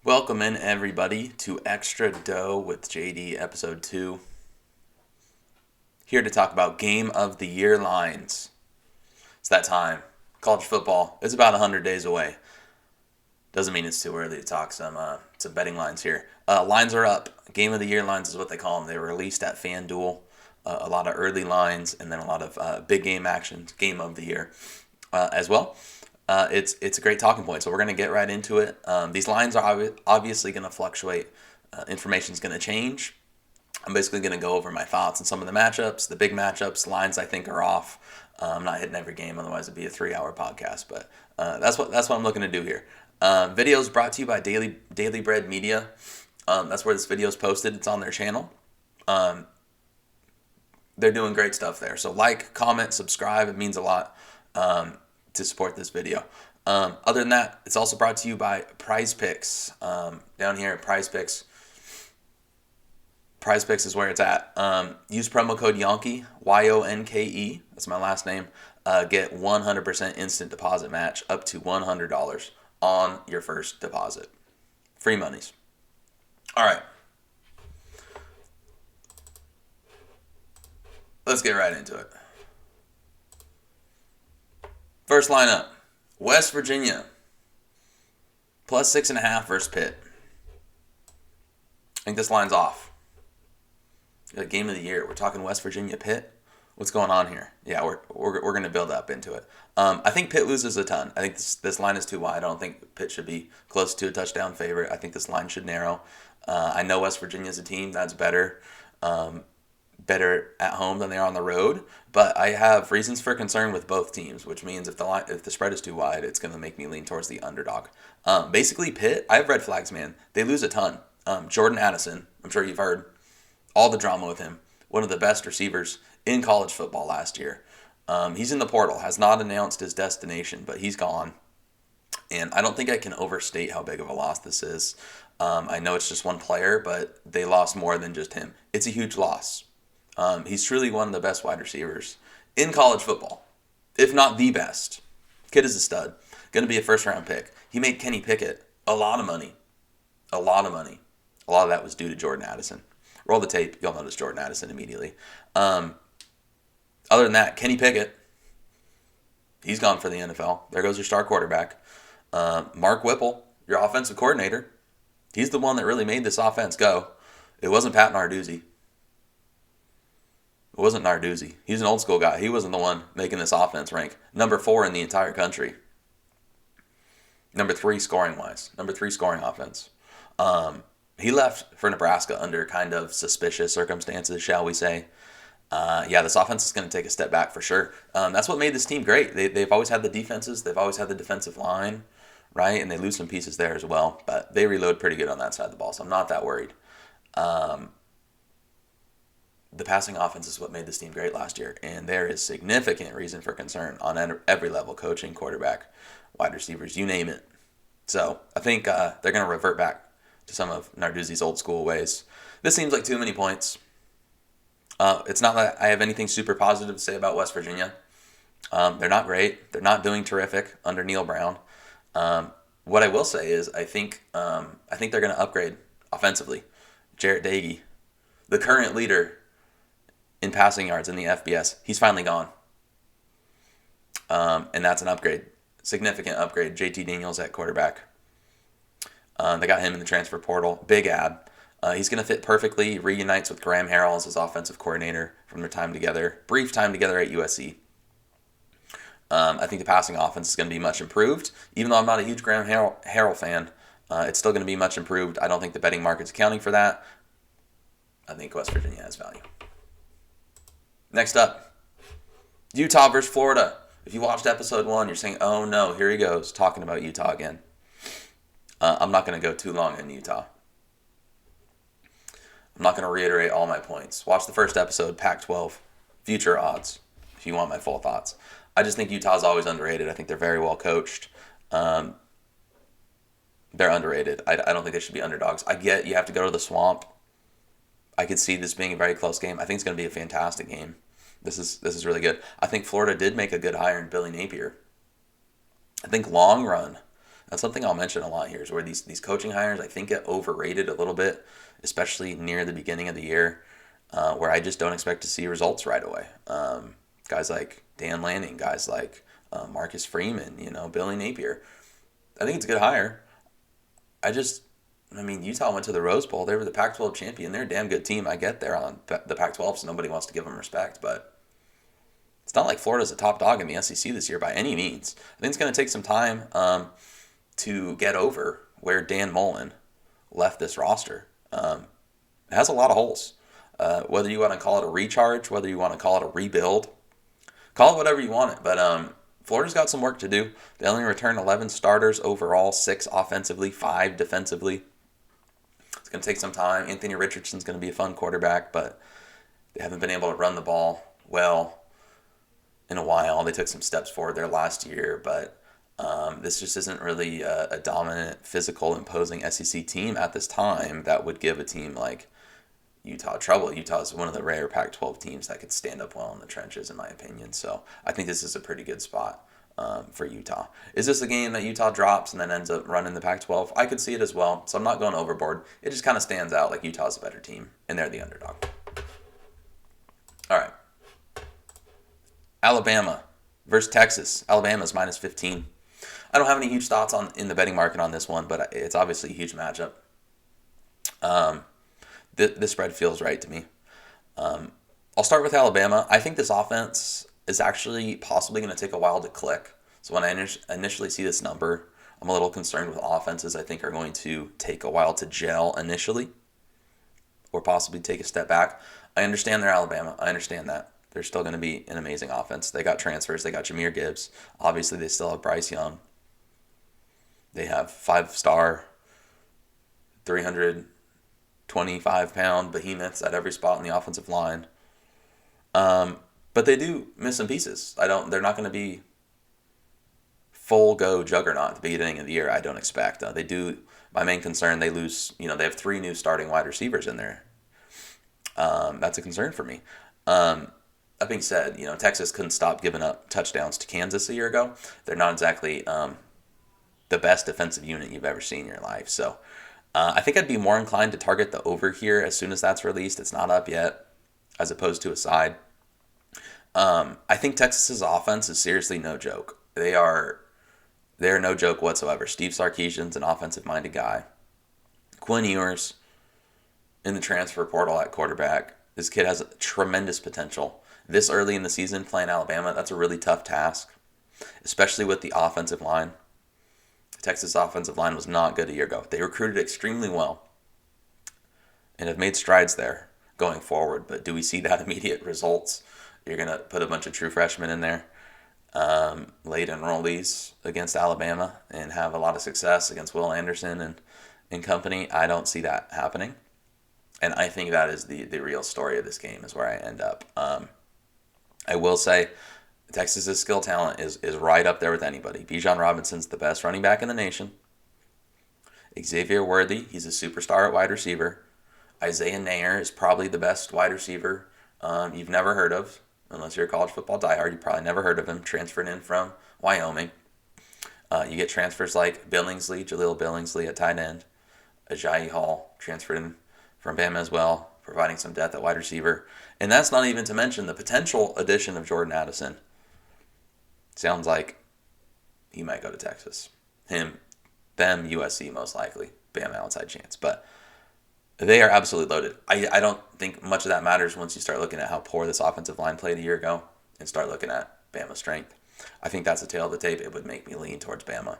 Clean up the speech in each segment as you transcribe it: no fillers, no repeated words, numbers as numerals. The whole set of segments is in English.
Welcome in, everybody, to Extra Dough with JD, episode 2. Here to talk about Game of the Year lines. It's that time. College football is about 100 days away. Doesn't mean it's too early to talk some betting lines here. Lines are up. Game of the Year lines is what they call them. They were released at FanDuel. A lot of early lines and then a lot of big game actions. Game of the Year as well. It's a great talking point, so we're going to get right into it. These lines are obviously going to fluctuate. Information's going to change. I'm basically going to go over my thoughts on some of the matchups, the big matchups, lines I think are off. I'm not hitting every game, otherwise it'd be a 3-hour podcast. But that's what I'm looking to do here. Videos brought to you by Daily Bread Media. That's where this video is posted. It's on their channel. They're doing great stuff there. So like, comment, subscribe. It means a lot to support this video. Other than that, it's also brought to you by Prize Picks. Down here at Prize Picks. Prize Picks is where it's at. Use promo code Yonke, YONKE. That's my last name. Get 100% instant deposit match up to $100 on your first deposit. Free monies. All right. Let's get right into it. First lineup, West Virginia, plus 6.5 versus Pitt. I think this line's off. Game of the year. We're talking West Virginia, Pitt. What's going on here? Yeah, we're going to build up into it. I think Pitt loses a ton. I think this line is too wide. I don't think Pitt should be close to a touchdown favorite. I think this line should narrow. I know West Virginia is a team that's better at home than they are on the road, but I have reasons for concern with both teams, which means if the spread is too wide, it's going to make me lean towards the underdog. Basically, Pitt, I have red flags, man. They lose a ton. Jordan Addison, I'm sure you've heard all the drama with him. One of the best receivers in college football last year. He's in the portal, has not announced his destination, but he's gone. And I don't think I can overstate how big of a loss this is. I know it's just one player, but they lost more than just him. It's a huge loss. He's truly one of the best wide receivers in college football, if not the best. Kid is a stud. Going to be a first-round pick. He made Kenny Pickett a lot of money. A lot of money. A lot of that was due to Jordan Addison. Roll the tape. You'll notice Jordan Addison immediately. Other than that, Kenny Pickett, he's gone for the NFL. There goes your star quarterback. Mark Whipple, your offensive coordinator, he's the one that really made this offense go. It wasn't Pat Narduzzi. It wasn't Narduzzi. He's an old school guy. He wasn't the one making this offense rank number 4 in the entire country. Number 3 scoring-wise. Number 3 scoring offense. He left for Nebraska under kind of suspicious circumstances, shall we say. This offense is going to take a step back for sure. That's what made this team great. They've always had the defenses. They've always had the defensive line, right? And they lose some pieces there as well. But they reload pretty good on that side of the ball, so I'm not that worried. The passing offense is what made this team great last year, and there is significant reason for concern on every level, coaching, quarterback, wide receivers, you name it. So I think they're going to revert back to some of Narduzzi's old school ways. This seems like too many points. It's not that I have anything super positive to say about West Virginia. They're not great. They're not doing terrific under Neil Brown. What I will say is I think they're going to upgrade offensively. Jarrett Doege, the current leader in passing yards in the FBS, he's finally gone. And that's an upgrade. Significant upgrade. JT Daniels at quarterback. They got him in the transfer portal. Big ad. He's going to fit perfectly. He reunites with Graham Harrell as his offensive coordinator from their time together. Brief time together at USC. I think the passing offense is going to be much improved. Even though I'm not a huge Graham Harrell fan, it's still going to be much improved. I don't think the betting market's accounting for that. I think West Virginia has value. Next up, Utah versus Florida. If you watched episode 1, you're saying, oh no, here he goes, talking about Utah again. I'm not going to go too long in Utah. I'm not going to reiterate all my points. Watch the first episode, Pac-12, future odds, if you want my full thoughts. I just think Utah's always underrated. I think they're very well coached. They're underrated. I don't think they should be underdogs. I get you have to go to the Swamp. I could see this being a very close game. I think it's going to be a fantastic game. This is really good. I think Florida did make a good hire in Billy Napier. I think long run, That's something I'll mention a lot here is where these coaching hires, I think, get overrated a little bit, especially near the beginning of the year, where I just don't expect to see results right away. Guys like Dan Lanning, guys like Marcus Freeman, Billy Napier. I think it's a good hire. I mean, Utah went to the Rose Bowl. They were the Pac-12 champion. They're a damn good team. I get they're on the Pac-12, so nobody wants to give them respect, but it's not like Florida's a top dog in the SEC this year by any means. I think it's going to take some time to get over where Dan Mullen left this roster. It has a lot of holes. Whether you want to call it a recharge, whether you want to call it a rebuild, call it whatever you want it. But Florida's got some work to do. They only returned 11 starters overall, 6 offensively, 5 defensively. It's going to take some time. Anthony Richardson's going to be a fun quarterback, but they haven't been able to run the ball well in a while. They took some steps forward there last year, but this just isn't really a dominant, physical, imposing SEC team at this time that would give a team like Utah trouble. Utah is one of the rare Pac-12 teams that could stand up well in the trenches, in my opinion. So I think this is a pretty good spot for Utah. Is this a game that Utah drops and then ends up running the Pac-12? I could see it as well, so I'm not going overboard. It just kind of stands out like Utah's a better team, and they're the underdog. All right. Alabama versus Texas. Alabama's minus 15. I don't have any huge thoughts in the betting market on this one, but it's obviously a huge matchup. This spread feels right to me. I'll start with Alabama. I think this offense is actually possibly going to take a while to click. So when I initially see this number, I'm a little concerned with offenses I think are going to take a while to gel initially or possibly take a step back. I understand they're Alabama. I understand that. They're still going to be an amazing offense. They got transfers. They got Jahmyr Gibbs. Obviously, they still have Bryce Young. They have 5-star, 325-pound behemoths at every spot in the offensive line. But they do miss some pieces. They're not going to be full go juggernaut at the beginning of the year. I don't expect. They do. My main concern, they lose. They have 3 new starting wide receivers in there. That's a concern for me. That being said, Texas couldn't stop giving up touchdowns to Kansas a year ago. They're not exactly the best defensive unit you've ever seen in your life. So I think I'd be more inclined to target the over here as soon as that's released. It's not up yet, as opposed to a side. I think Texas's offense is seriously no joke. They're no joke whatsoever. Steve Sarkisian's an offensive-minded guy. Quinn Ewers in the transfer portal at quarterback. This kid has tremendous potential. This early in the season playing Alabama, that's a really tough task, especially with the offensive line. The Texas offensive line was not good a year ago. They recruited extremely well and have made strides there going forward. But do we see that immediate results? You're going to put a bunch of true freshmen in there, late enrollees against Alabama, and have a lot of success against Will Anderson and company. I don't see that happening. And I think that is the real story of this game is where I end up. I will say Texas's skill talent is right up there with anybody. Bijan Robinson's the best running back in the nation. Xavier Worthy, he's a superstar at wide receiver. Isaiah Nair is probably the best wide receiver you've never heard of. Unless you're a college football diehard, you probably never heard of him. Transferred in from Wyoming. You get transfers like Jaleel Billingsley at tight end. Ajayi Hall transferred in from Bama as well, providing some depth at wide receiver. And that's not even to mention the potential addition of Jordan Addison. Sounds like he might go to Texas. Them, USC most likely. Bama outside chance. But they are absolutely loaded. I don't think much of that matters once you start looking at how poor this offensive line played a year ago and start looking at Bama's strength. I think that's a tail of the tape. It would make me lean towards Bama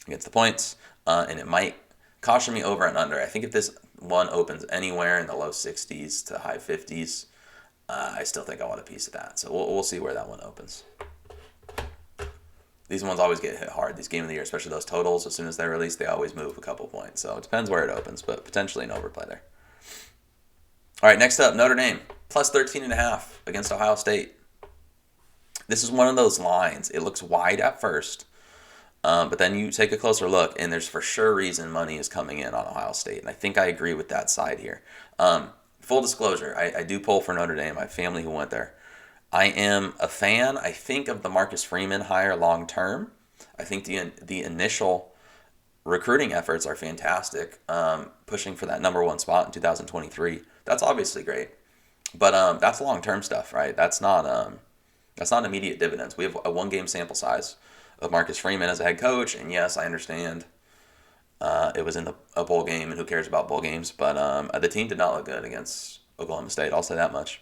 against the points, and it might caution me over and under. I think if this one opens anywhere in the low 60s to high 50s, I still think I want a piece of that. So we'll see where that one opens. These ones always get hit hard. These game of the year, especially those totals, as soon as they're released, they always move a couple points. So it depends where it opens, but potentially an overplay there. All right, next up, Notre Dame, plus 13.5 against Ohio State. This is one of those lines. It looks wide at first, but then you take a closer look, and there's for sure reason money is coming in on Ohio State, and I think I agree with that side here. Full disclosure, I do pull for Notre Dame. I have family who went there. I am a fan, I think, of the Marcus Freeman hire long term. I think the initial recruiting efforts are fantastic. Pushing for that number one spot in 2023, that's obviously great. But that's long term stuff, right? That's not immediate dividends. We have a 1 game sample size of Marcus Freeman as a head coach, and yes, I understand it was in a bowl game, and who cares about bowl games? But the team did not look good against Oklahoma State. I'll say that much.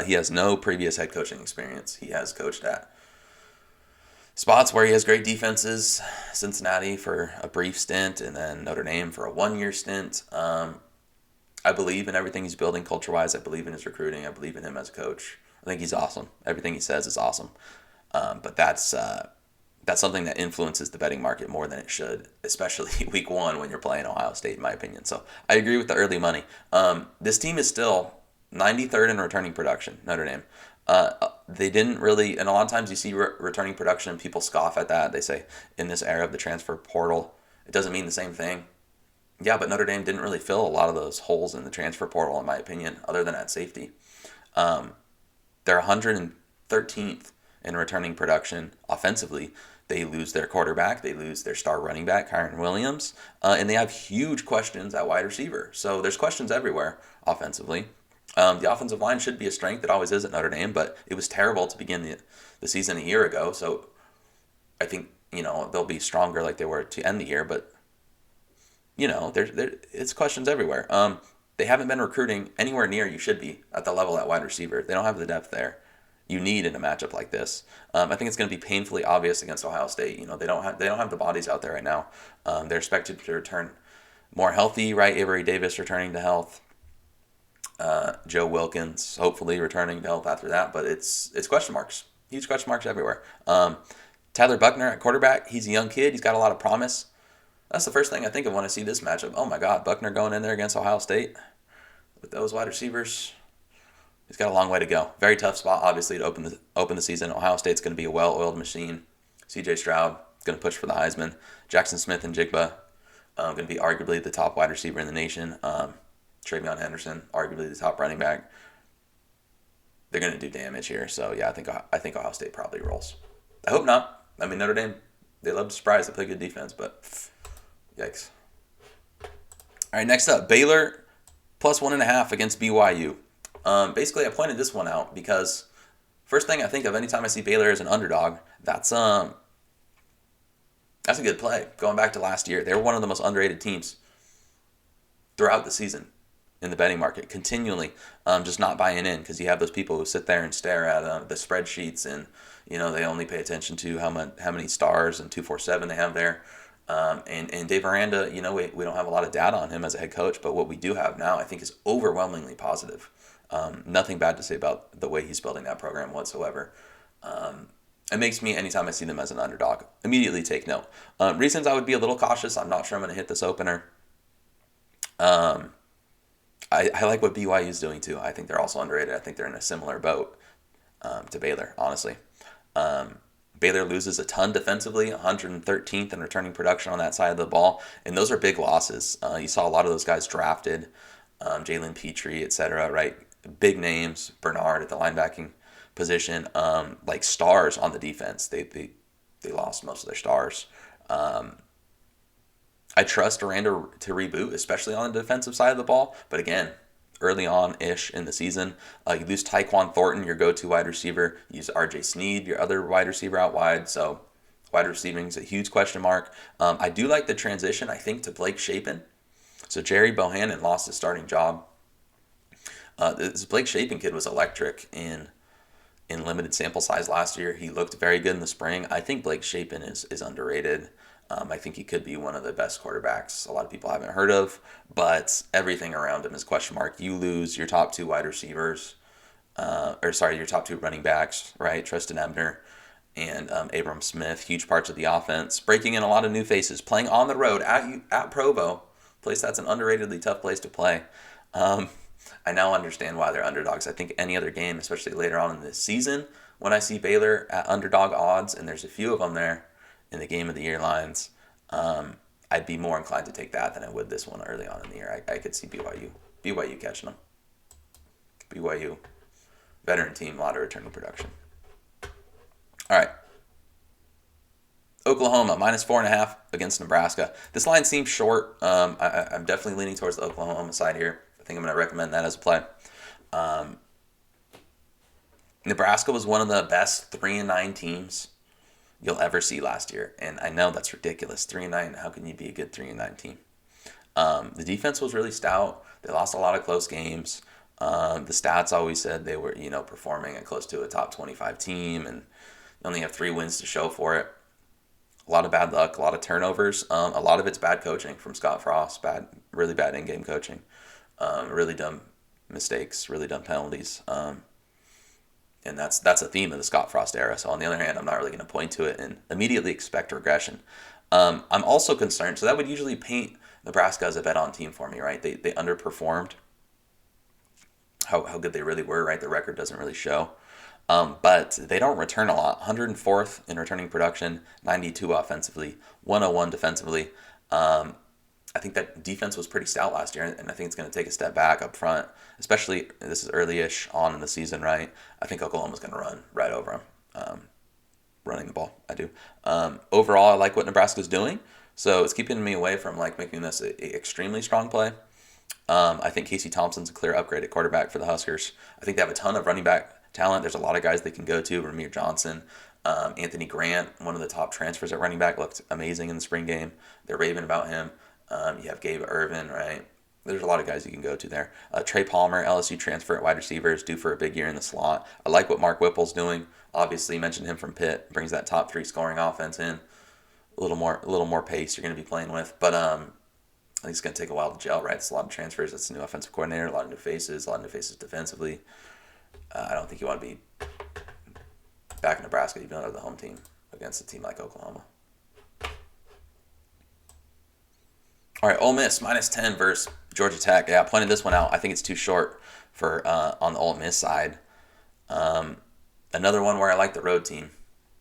He has no previous head coaching experience. He has coached at spots where he has great defenses, Cincinnati for a brief stint, and then Notre Dame for a 1 year stint. I believe in everything he's building culture-wise. I believe in his recruiting. I believe in him as a coach. I think he's awesome. Everything he says is awesome. But that's something that influences the betting market more than it should, especially week 1 when you're playing Ohio State, in my opinion. So I agree with the early money. This team is still 93rd in returning production, Notre Dame. They didn't really, and a lot of times you see returning production and people scoff at that. They say in this era of the transfer portal, it doesn't mean the same thing. Yeah, but Notre Dame didn't really fill a lot of those holes in the transfer portal, in my opinion, other than at safety. They're 113th in returning production offensively. They lose their quarterback. They lose their star running back, Kyron Williams. And they have huge questions at wide receiver. So there's questions everywhere offensively. The offensive line should be a strength. It always is at Notre Dame, but it was terrible to begin the season a year ago. So I think, they'll be stronger like they were to end the year, but it's questions everywhere. They haven't been recruiting anywhere near you should be at the level at wide receiver. They don't have the depth there you need in a matchup like this. I think it's going to be painfully obvious against Ohio State. They don't have the bodies out there right now. They're expected to return more healthy, right? Avery Davis returning to health. Joe Wilkins hopefully returning to health after that, but it's question marks, huge question marks everywhere. Tyler Buckner at quarterback, he's a young kid. He's got a lot of promise. That's the first thing I think of when I see this matchup. Oh my God, Buckner going in there against Ohio State with those wide receivers. He's got a long way to go. Very tough spot, obviously, to open the season. Ohio State's going to be a well-oiled machine. C.J. Stroud going to push for the Heisman. Jackson Smith and Jigba going to be arguably the top wide receiver in the nation. Travion Henderson, arguably the top running back. They're going to do damage here. So yeah, I think Ohio State probably rolls. I hope not. I mean, Notre Dame, they love to surprise. They play good defense, but yikes. All right, next up, Baylor plus 1.5 against BYU. Basically, I pointed this one out because first thing I think of anytime I see Baylor as an underdog, that's a good play. Going back to last year, they were one of the most underrated teams throughout the season in the betting market, continually just not buying in because you have those people who sit there and stare at the spreadsheets and they only pay attention to how many stars and 247 they have there. And Dave Aranda, we don't have a lot of data on him as a head coach, but what we do have now I think is overwhelmingly positive. Nothing bad to say about the way he's building that program whatsoever. It makes me, anytime I see them as an underdog, immediately take note. Reasons I would be a little cautious, I'm not sure I'm going to hit this opener. I like what BYU is doing too. I think they're also underrated. I think they're in a similar boat to Baylor, honestly. Baylor loses a ton defensively, 113th in returning production on that side of the ball, and those are big losses. You saw a lot of those guys drafted, Jalen Petrie, etc., right? Big names, Bernard at the linebacking position, like stars on the defense. They lost most of their stars. I trust Aranda to reboot, especially on the defensive side of the ball. But again, early on-ish in the season, you lose Tyquan Thornton, your go-to wide receiver. You use R.J. Sneed, your other wide receiver out wide. So wide receiving is a huge question mark. I do like the transition, I think, to Blake Shapen. So Jerry Bohannon lost his starting job. This Blake Shapen kid was electric in limited sample size last year. He looked very good in the spring. I think Blake Shapen is underrated. I think he could be one of the best quarterbacks a lot of people haven't heard of, but everything around him is question mark. You lose your top 2 wide receivers, your top 2 running backs, right? Tristan Ebner and Abram Smith, huge parts of the offense, breaking in a lot of new faces, playing on the road at Provo, place that's an underratedly tough place to play. I now understand why they're underdogs. I think any other game, especially later on in this season, when I see Baylor at underdog odds, and there's a few of them there in the game of the year lines, I'd be more inclined to take that than I would this one early on in the year. I could see BYU catching them. BYU, veteran team, a lot of returning production. All right. Oklahoma -4.5 against Nebraska. This line seems short. I'm definitely leaning towards the Oklahoma side here. I think I'm going to recommend that as a play. Um, Nebraska was one of the best 3-9 teams you'll ever see last year, and I know that's ridiculous. 3-9. How can you be a good 3-9 team? The defense was really stout. They lost a lot of close games. The stats always said they were, performing at close to a top 25 team, and they only have 3 wins to show for it. A lot of bad luck, a lot of turnovers. A lot of it's bad coaching from Scott Frost. Really bad in-game coaching. Really dumb mistakes, really dumb penalties. And that's a theme of the Scott Frost era. So on the other hand, I'm not really going to point to it and immediately expect regression. I'm also concerned. So that would usually paint Nebraska as a bet on team for me, right? They underperformed how good they really were, right? The record doesn't really show. But they don't return a lot. 104th in returning production, 92 offensively, 101 defensively. I think that defense was pretty stout last year, and I think it's going to take a step back up front, especially this is early-ish on in the season, right? I think Oklahoma's going to run right over them, running the ball. I do. Overall, I like what Nebraska's doing, so it's keeping me away from making this a extremely strong play. I think Casey Thompson's a clear upgrade at quarterback for the Huskers. I think they have a ton of running back talent. There's a lot of guys they can go to. Ramir Johnson, Anthony Grant, one of the top transfers at running back, looked amazing in the spring game. They're raving about him. You have Gabe Irvin, right? There's a lot of guys you can go to there. Trey Palmer, LSU transfer at wide receiver, is due for a big year in the slot. I like what Mark Whipple's doing. Obviously, mentioned him from Pitt. Brings that top 3 scoring offense in. A little more pace you're going to be playing with. But I think it's going to take a while to gel, right? It's a lot of transfers. It's a new offensive coordinator, a lot of new faces defensively. I don't think you want to be back in Nebraska, even though they're the home team, against a team like Oklahoma. All right, Ole Miss -10 versus Georgia Tech. Yeah, I pointed this one out. I think it's too short for on the Ole Miss side. Another one where I like the road team.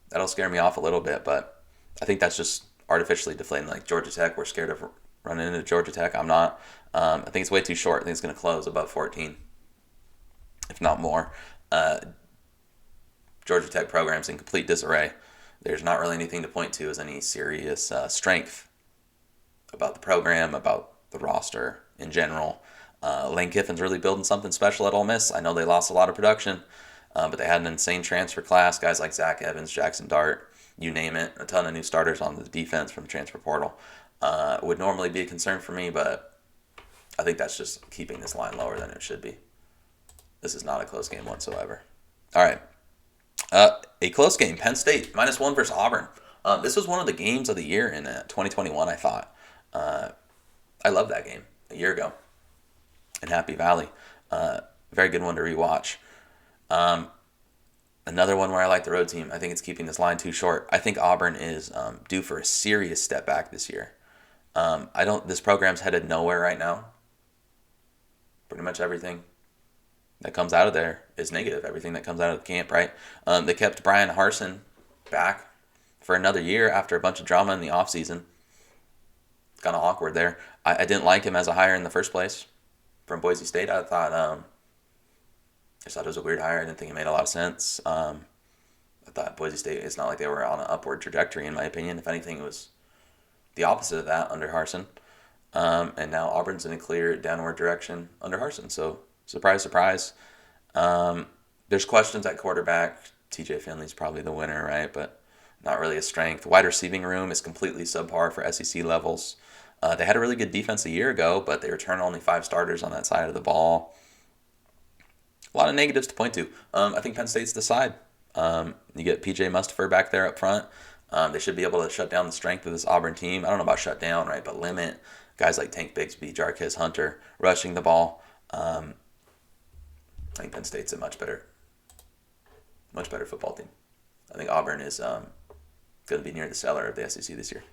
That'll scare me off a little bit, but I think that's just artificially deflating. Like Georgia Tech, we're scared of running into Georgia Tech. I'm not. I think it's way too short. I think it's going to close above 14, if not more. Georgia Tech program's in complete disarray. There's not really anything to point to as any serious strength about the program, about the roster in general. Lane Kiffin's really building something special at Ole Miss. I know they lost a lot of production, but they had an insane transfer class. Guys like Zach Evans, Jackson Dart, you name it. A ton of new starters on the defense from the transfer portal. Would normally be a concern for me, but I think that's just keeping this line lower than it should be. This is not a close game whatsoever. All right. A close game, Penn State, -1 versus Auburn. This was one of the games of the year in 2021, I thought. I love that game a year ago in Happy Valley. Very good one to rewatch. Another one where I like the road team. I think it's keeping this line too short. I think Auburn is due for a serious step back this year. This program's headed nowhere right now. Pretty much everything that comes out of there is negative. Everything that comes out of the camp, right? They kept Brian Harsin back for another year after a bunch of drama in the offseason. It's kind of awkward there. I didn't like him as a hire in the first place from Boise State. I just thought it was a weird hire. I didn't think it made a lot of sense. I thought Boise State, it's not like they were on an upward trajectory, in my opinion. If anything, it was the opposite of that under Harsin. And now Auburn's in a clear downward direction under Harsin. So, surprise, surprise. There's questions at quarterback. TJ Finley's probably the winner, right? But not really a strength. Wide receiving room is completely subpar for SEC levels. They had a really good defense a year ago, but they returned only 5 starters on that side of the ball. A lot of negatives to point to. I think Penn State's the side. You get PJ Mustipher back there up front. They should be able to shut down the strength of this Auburn team. I don't know about shut down, right, but limit guys like Tank Bigsby, Jarquez Hunter, rushing the ball. I think Penn State's a much better football team. I think Auburn is going to be near the cellar of the SEC this year.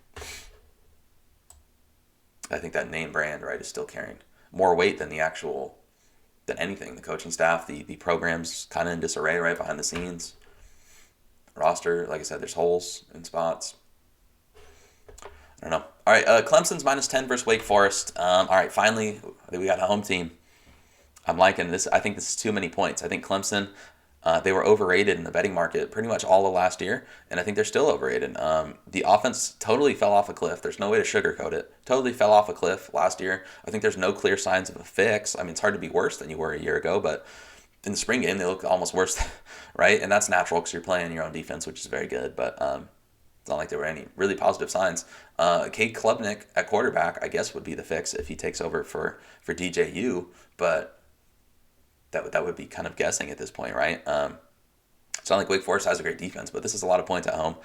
I think that name brand, right, is still carrying more weight than anything. The coaching staff, the program's kind of in disarray, right, behind the scenes. Roster, like I said, there's holes in spots. I don't know. All right, Clemson's -10 versus Wake Forest. All right, finally, we got a home team. I'm liking this. I think this is too many points. I think Clemson, They were overrated in the betting market pretty much all of last year, and I think they're still overrated. The offense totally fell off a cliff. There's no way to sugarcoat it. Totally fell off a cliff last year. I think there's no clear signs of a fix. I mean, it's hard to be worse than you were a year ago, but in the spring game, they look almost worse, right? And that's natural because you're playing your own defense, which is very good, but it's not like there were any really positive signs. Cade Klubnik at quarterback, I guess, would be the fix if he takes over for DJU, but that would be kind of guessing at this point, right? It's not like Wake Forest has a great defense, but this is a lot of points at home.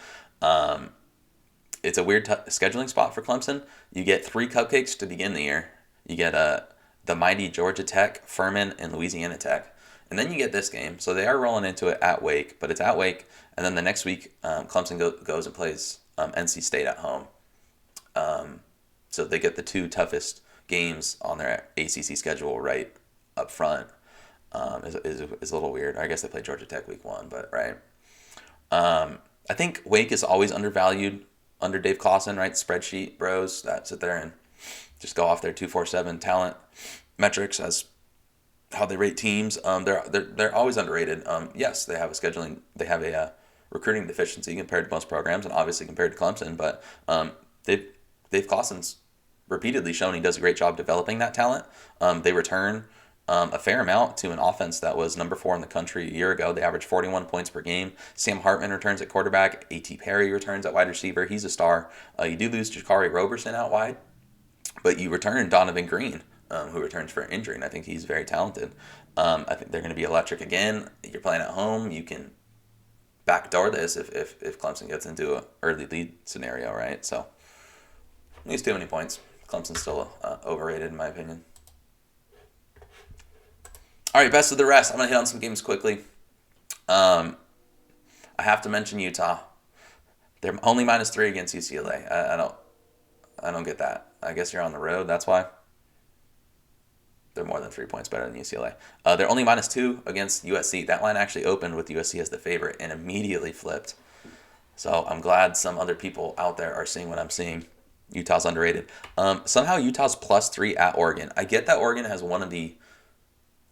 It's a weird scheduling spot for Clemson. You get 3 cupcakes to begin the year. You get the mighty Georgia Tech, Furman, and Louisiana Tech. And then you get this game. So they are rolling into it at Wake, but it's at Wake. And then the next week, Clemson goes and plays NC State at home. So they get the 2 toughest games on their ACC schedule right up front. Is a little weird. I guess they play Georgia Tech week 1, but right. I think Wake is always undervalued under Dave Clawson, right? Spreadsheet bros that sit there and just go off their 247 talent metrics as how they rate teams. They're always underrated. Yes, they have a recruiting deficiency compared to most programs, and obviously compared to Clemson. But Dave Clawson's repeatedly shown he does a great job developing that talent. They return a fair amount to an offense that was number 4 in the country a year ago. They averaged 41 points per game. Sam Hartman returns at quarterback. A.T. Perry returns at wide receiver. He's a star. You do lose Jakari Roberson out wide, but you return Donovan Green, who returns for injury, and I think he's very talented. I think they're going to be electric again. You're playing at home. You can backdoor this if Clemson gets into an early lead scenario, right? So, at least too many points. Clemson's still overrated, in my opinion. All right, best of the rest. I'm going to hit on some games quickly. I have to mention Utah. They're only -3 against UCLA. I don't get that. I guess you're on the road. That's why. They're more than 3 points better than UCLA. They're only -2 against USC. That line actually opened with USC as the favorite and immediately flipped. So I'm glad some other people out there are seeing what I'm seeing. Utah's underrated. Somehow Utah's +3 at Oregon. I get that Oregon has one of the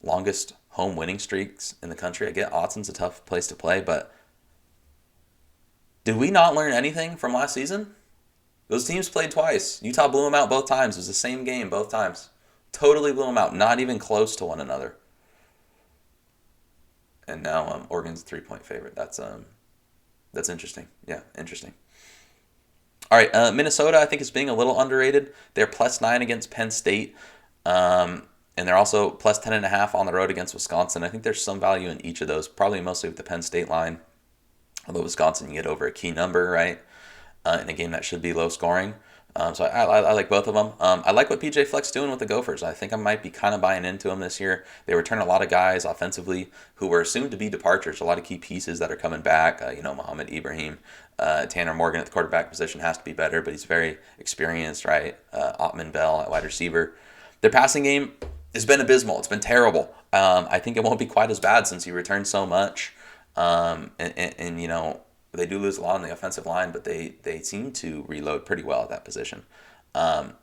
longest home winning streaks in the country. I get Autzon's a tough place to play, but did we not learn anything from last season? Those teams played twice. Utah blew them out both times. It was the same game both times. Totally blew them out. Not even close to one another. And now Oregon's a 3-point favorite. That's interesting. Yeah, interesting. All right, Minnesota I think is being a little underrated. They're +9 against Penn State. And they're also +10.5 on the road against Wisconsin. I think there's some value in each of those, probably mostly with the Penn State line. Although Wisconsin, you get over a key number, right? In a game that should be low scoring. So I like both of them. I like what PJ Fleck's doing with the Gophers. I think I might be kind of buying into them this year. They return a lot of guys offensively who were assumed to be departures. A lot of key pieces that are coming back. Muhammad Ibrahim, Tanner Morgan at the quarterback position has to be better, but he's very experienced, right? Ottman Bell at wide receiver. Their passing game has been abysmal. It's been terrible. I think it won't be quite as bad since he returned so much. They do lose a lot on the offensive line, but they seem to reload pretty well at that position. I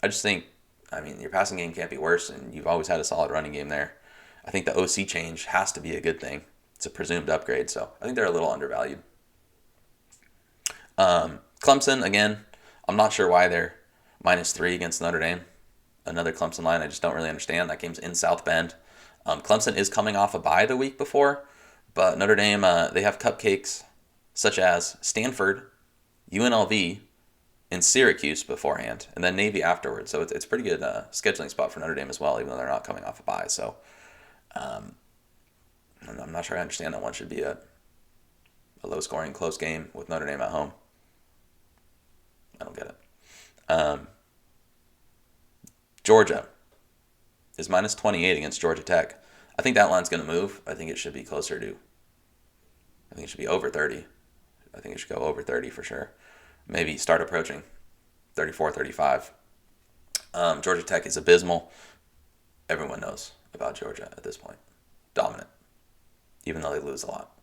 just think, your passing game can't be worse, and you've always had a solid running game there. I think the OC change has to be a good thing. It's a presumed upgrade, so I think they're a little undervalued. Clemson, again, I'm not sure why they're -3 against Notre Dame. Another Clemson line I just don't really understand. That game's in South Bend. Clemson is coming off a bye the week before, but Notre Dame, they have cupcakes such as Stanford, UNLV, and Syracuse beforehand, and then Navy afterwards. So it's a pretty good scheduling spot for Notre Dame as well, even though they're not coming off a bye. So I'm not sure I understand that one should be a low-scoring, close game with Notre Dame at home. I don't get it. Georgia is -28 against Georgia Tech. I think that line's going to move. I think it should be closer to, I think it should be over 30. I think it should go over 30 for sure. Maybe start approaching 34, 35. Georgia Tech is abysmal. Everyone knows about Georgia at this point. Dominant. Even though they lose a lot.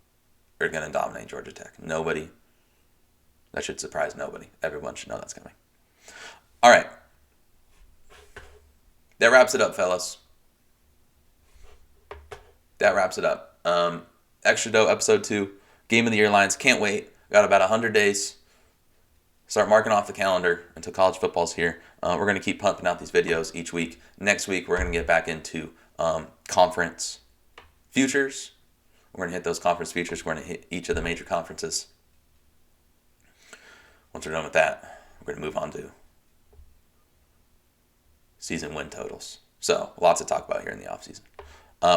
They're going to dominate Georgia Tech. That should surprise nobody. Everyone should know that's coming. All right. That wraps it up, fellas. That wraps it up. Extra Dough episode 2, Game of the Year lines. Can't wait. Got about 100 days. Start marking off the calendar until college football's here. We're going to keep pumping out these videos each week. Next week, we're going to get back into conference futures. We're going to hit those conference futures. We're going to hit each of the major conferences. Once we're done with that, we're going to move on to season win totals. So, lots to talk about here in the offseason.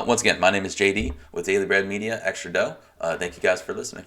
Once again, my name is JD with Daily Bread Media, Extra Dough. Thank you guys for listening.